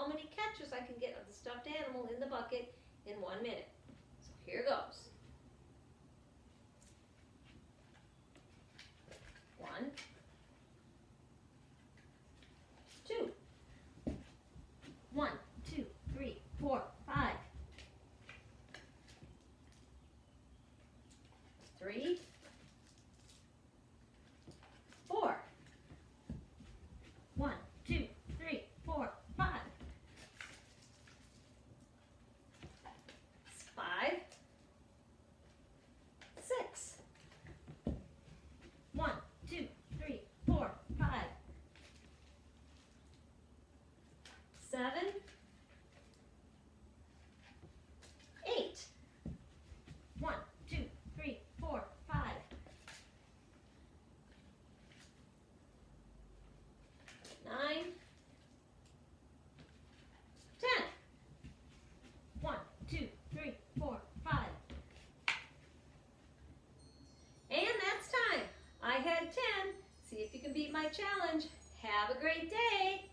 how many catches I can get of the stuffed animal in the bucket in 1 minute. So here goes. 1, 2, 1, 2, 3, 4, 5, 3, 4, 1, 2, 3, 4, 5, 5, 6, 1, 2, 3, 4, 5, 7, 8, 1, 2, 3, 4, 5, 9, 10, 1, 2, 3, 4, 5. And that's time. I had 10. See if you can beat my challenge. Have a great day.